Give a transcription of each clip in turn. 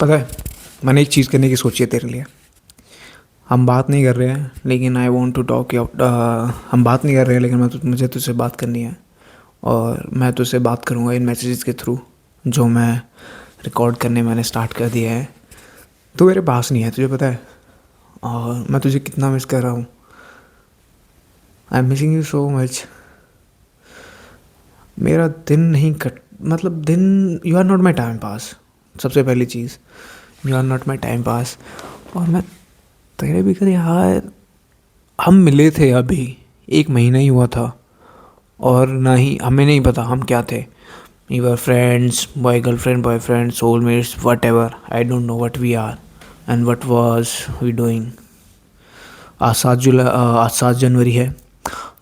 पता है, मैंने एक चीज़ करने की सोची है तेरे लिए। हम बात नहीं कर रहे हैं लेकिन आई वॉन्ट टू टॉक हम बात नहीं कर रहे हैं लेकिन मुझे तुझसे बात करनी है। और मैं तुझसे बात करूँगा इन मैसेजेस के थ्रू जो मैं रिकॉर्ड करने मैंने स्टार्ट कर दिया है। तू मेरे पास नहीं है, तुझे पता है। और मैं तुझे कितना मिस कर रहा हूँ। I am missing you so much. मेरा दिन नहीं कट मतलब दिन you are not my time pass. सबसे पहली चीज़, you are not my time pass. और मैं तेरे भी कर यार, हम मिले थे अभी 1 महीना ही हुआ था। और ना ही हमें नहीं पता हम क्या थे। We were friends, girlfriend boyfriend, soulmates, what ever. I don't know what we are and what was we doing. आज 7 जनवरी है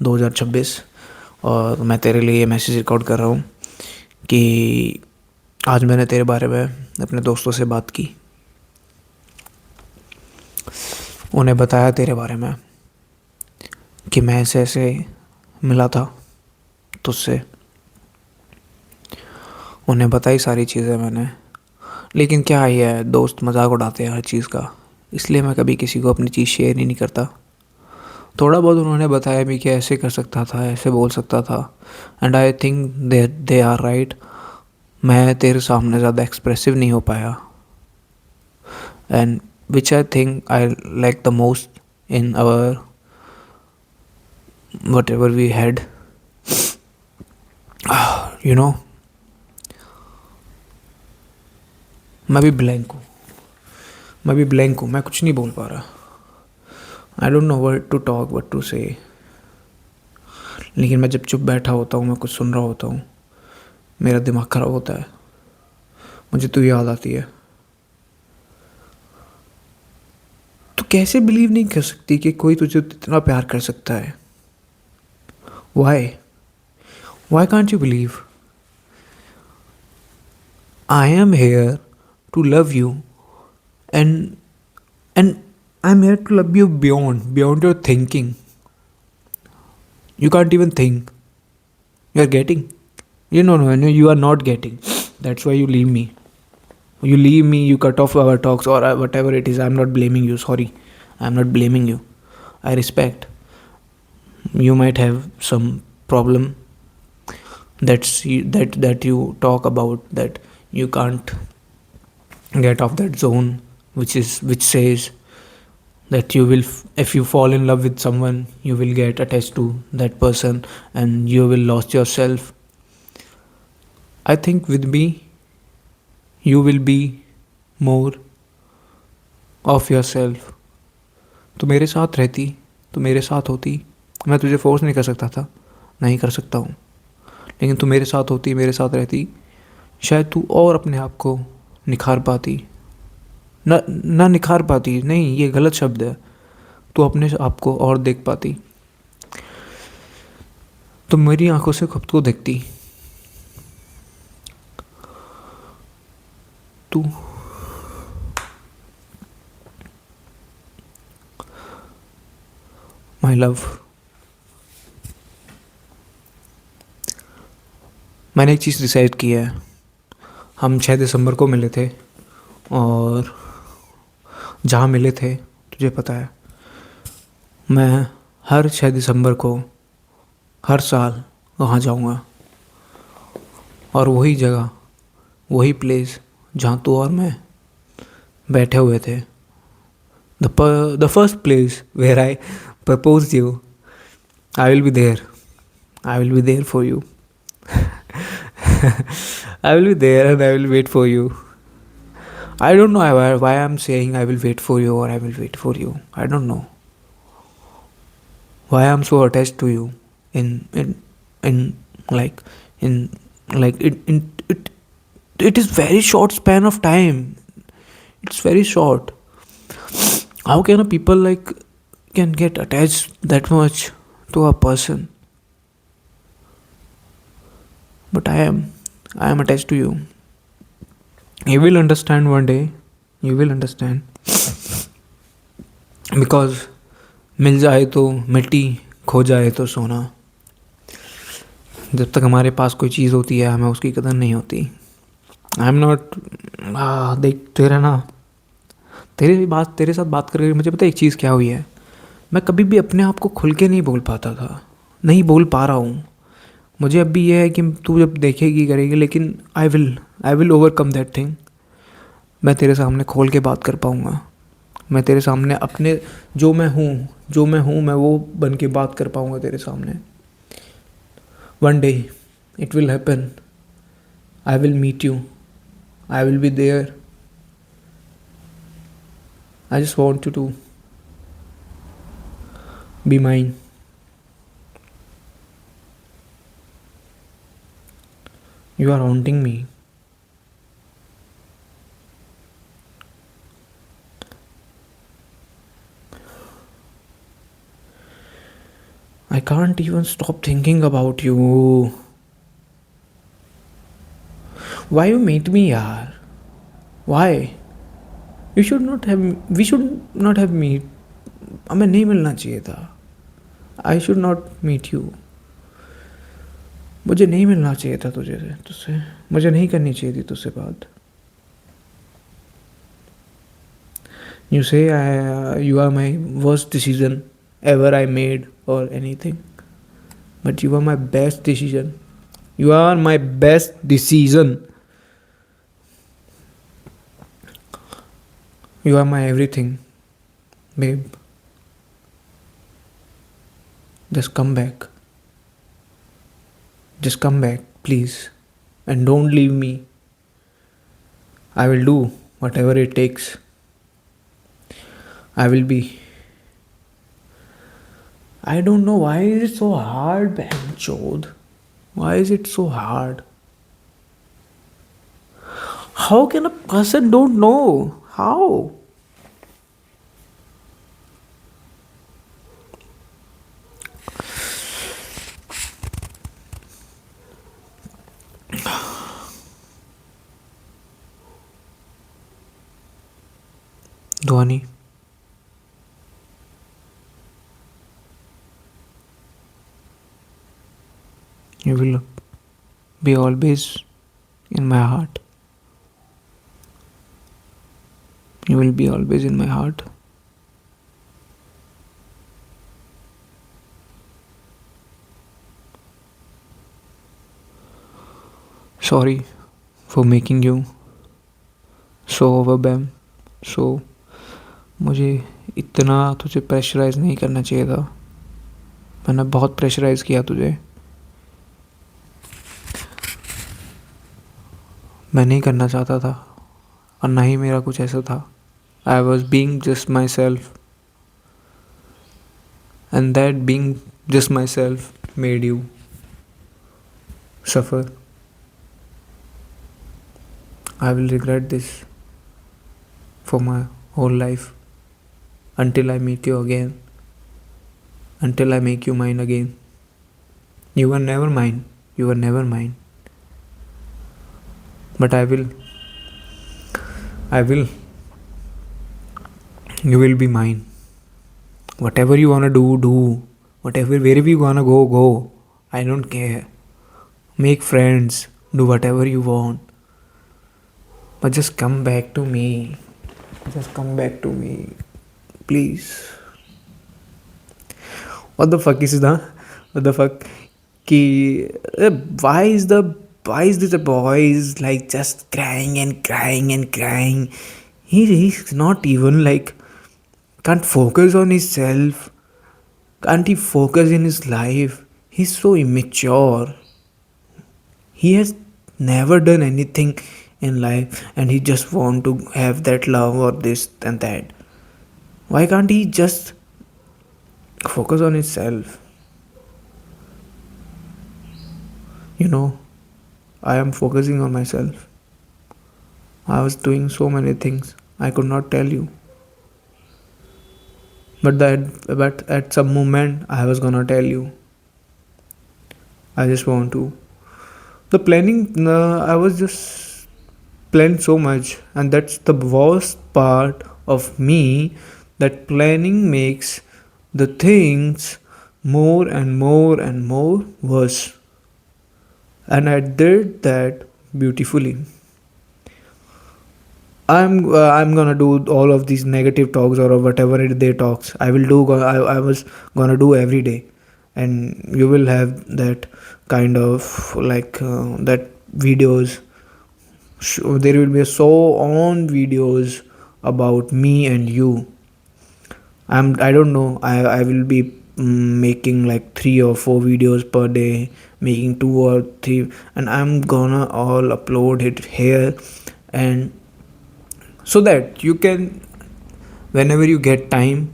2026। और मैं तेरे लिए ये मैसेज रिकॉर्ड कर रहा हूँ कि आज मैंने तेरे बारे में अपने दोस्तों से बात की। उन्हें बताया तेरे बारे में कि मैं ऐसे ऐसे मिला था तुझसे। उन्हें बताई सारी चीज़ें मैंने। लेकिन क्या ही है, दोस्त मजाक उड़ाते हैं हर चीज़ का। इसलिए मैं कभी किसी को अपनी चीज़ शेयर ही नहीं करता। थोड़ा बहुत उन्होंने बताया भी कि ऐसे कर सकता था, ऐसे बोल सकता था। And I think they are right. मैं तेरे सामने ज़्यादा एक्सप्रेसिव नहीं हो पाया। And which I think I like the most in our what ever we had, you know. मैं भी ब्लैंक हूँ, मैं कुछ नहीं बोल पा रहा। I don't know what to talk, what to say. लेकिन मैं जब चुप बैठा होता हूँ, मैं कुछ सुन रहा होता हूँ, मेरा दिमाग ख़राब होता है। मुझे तू याद आती है। तो कैसे बिलीव नहीं कर सकती कि कोई तुझे इतना प्यार कर सकता है। Why can't you believe. I am here to love you and and I am here to love you beyond your thinking. You can't even think. You are getting. No, you are not getting. That's why you leave me. You cut off our talks or whatever it is. I'm not blaming you. Sorry. I'm not blaming you. I respect. You might have some problem that you talk about, that you can't get off that zone which says that you will, if you fall in love with someone, you will get attached to that person and you will lost yourself. I think with me you will be more of yourself. तो मेरे साथ रहती, तो मेरे साथ होती। मैं तुझे फोर्स नहीं कर सकता था, नहीं कर सकता हूँ। लेकिन तू मेरे साथ होती, मेरे साथ रहती, शायद तू और अपने आप को निखार पाती। ना निखार पाती नहीं, ये गलत शब्द है। तो अपने आप को और देख पाती। तो मेरी आंखों से खुद को देखती तू। माय लव, मैंने एक चीज़ डिसाइड की है। हम 6 दिसंबर को मिले थे और जहाँ मिले थे तुझे पता है, मैं हर 6 दिसंबर को हर साल वहाँ जाऊँगा। और वही जगह, वही प्लेस जहाँ तू और मैं बैठे हुए थे, the first place where I propose you, I will be there. I will be there for you. I will be there and I will wait for you. I don't know why I'm saying I will wait for you or I will wait for you. I don't know why I'm so attached to you in like in like it is very short span of time. It's very short. How can a people like can get attached that much to a person? But I am attached to you. You will understand one day. You will understand. Because मिल जाए तो मिट्टी, खो जाए तो सोना। जब तक हमारे पास कोई चीज़ होती है हमें उसकी कदर नहीं होती। I am not. देख तेरा ना, तेरे साथ बात करके मुझे पता है एक चीज़ क्या हुई है। मैं कभी भी अपने आप को खुल के नहीं बोल पाता था, नहीं बोल पा रहा हूँ। मुझे अब भी ये है कि तू जब देखेगी करेगी, लेकिन I will overcome that thing. मैं तेरे सामने खोल के बात कर पाऊँगा। मैं तेरे सामने अपने जो मैं हूँ मैं वो बन के बात कर पाऊँगा तेरे सामने। One day it will happen. I will meet you, I will be there. I just want you to be mine. You are haunting me. I can't even stop thinking about you. Why you meet me, yaar? Why? You should not have. We should not have meet. हमें नहीं मिलना चाहिए था. I should not meet you. मुझे नहीं मिलना चाहिए था तुझसे. मुझे नहीं करनी चाहिए थी तुझसे बात. You say you are my worst decision ever I made or anything, but you are my best decision. You are my best decision. You are my everything, babe. Just come back. Just come back, please. And don't leave me. I will do whatever it takes. I will be. I don't know why is it so hard, Chod. Why is it so hard? How can a person don't know? How? Dhwani, you will be always in my heart. You will be always in my heart. Sorry for making you so overwhelmed. So मुझे इतना तुझे pressurise नहीं करना चाहिए था. मैंने बहुत pressurise किया तुझे. मैं नहीं करना चाहता था और ना ही मेरा कुछ ऐसा था. I was being just myself, and that being just myself made you suffer. I will regret this for my whole life until I meet you again, until I make you mine again. You were never mine, you were never mine. But I will, you will be mine. Whatever you wanna do, do. Wherever you wanna go, go. I don't care. Make friends, do whatever you want. But just come back to me. Just come back to me. Please. What the fuck is that? What the fuck? Ki, why is this a boy is like just crying and crying and crying? He's not even like can't focus on himself. Can't he focus in his life? He's so immature. He has never done anything in life and he just want to have that love or this and that. Why can't he just focus on himself? You know, I am focusing on myself. I was doing so many things I could not tell you. But at some moment I was gonna tell you. I just want to. The planning, I was just planned so much, and that's the worst part of me. That planning makes the things more and more and more worse. And I did that beautifully. I'm gonna do all of these negative talks or whatever it they talks. I will do. I was gonna do every day, and you will have that kind of like that videos. There will be so on videos about me and you. I don't know. I will be making like 3 or 4 videos per day, making 2 or 3, and I'm gonna all upload it here, and so that you can, whenever you get time,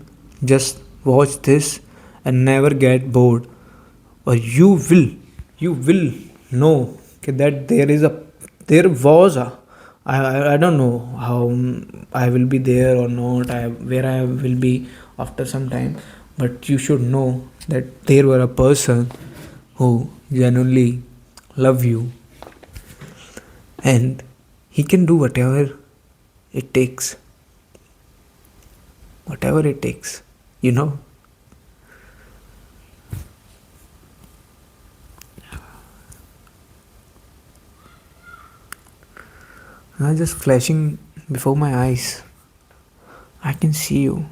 just watch this and never get bored, or you will know that there was a I don't know how I will be there or not, where I will be after some time, but you should know that there were a person who genuinely love you, and he can do it takes whatever it takes, you know. Just flashing before my eyes, I can see you.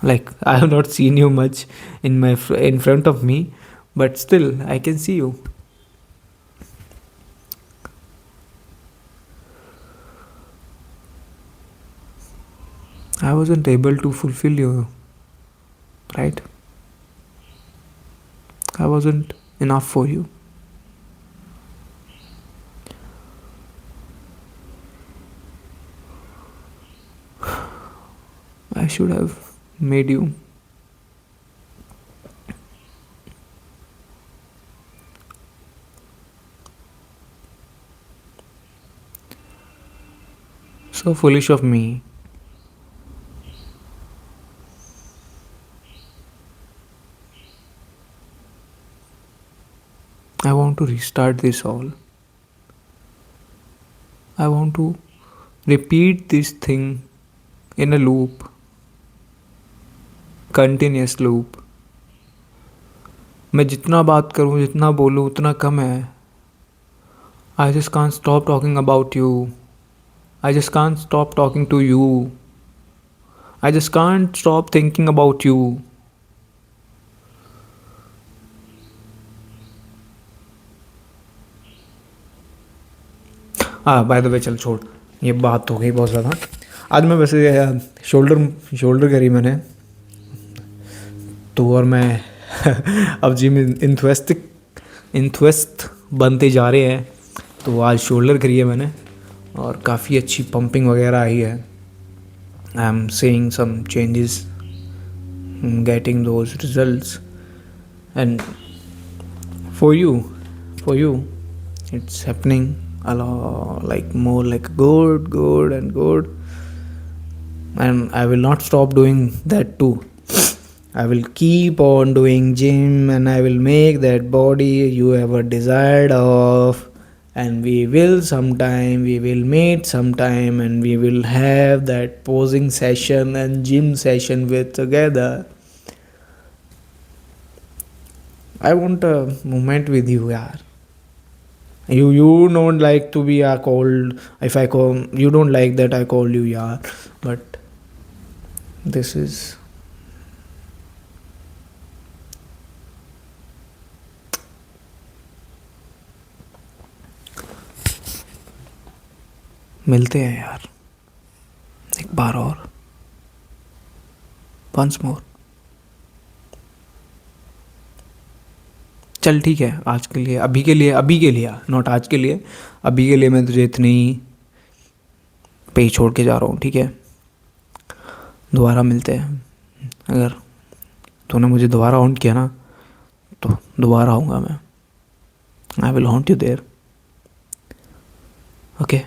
Like, I have not seen you much in front of me, but still I can see you. I wasn't able to fulfill you, right? I wasn't enough for you. I should have made you. So foolish of me. I want to restart this all. I want to repeat this thing in a loop, continuous loop. मैं जितना बात करूं, जितना बोलूं, उतना कम है. I just can't stop talking about you. I just can't stop talking to you. I just can't stop thinking about you. By the way, चल छोड़, ये बात हो गई बहुत ज़्यादा. आज मैं वैसे शोल्डर करी मैंने तो, और मैं अब जिम इंथवेस्ट बनते जा रहे हैं, तो आज शोल्डर करी है मैंने और काफ़ी अच्छी पंपिंग वगैरह आई है. I am seeing some changes, getting those results, and for you it's happening a lot, like more like good and good, and I will not stop doing that too. I will keep on doing gym, and I will make that body you ever desired of, and we will meet sometime, and we will have that posing session and gym session with together. I want a moment with you, yaar. You don't like to be called, if I call you, don't like that I call you yaar, but this is मिलते हैं यार एक बार और, once more. चल ठीक है, आज के लिए, अभी के लिए नॉट आज के लिए, अभी के लिए मैं तुझे इतनी पे छोड़ के जा रहा हूँ, ठीक है. दोबारा मिलते हैं. अगर तूने मुझे दोबारा हॉन्ट किया ना, तो दोबारा आऊँगा मैं. I will haunt you there. Okay.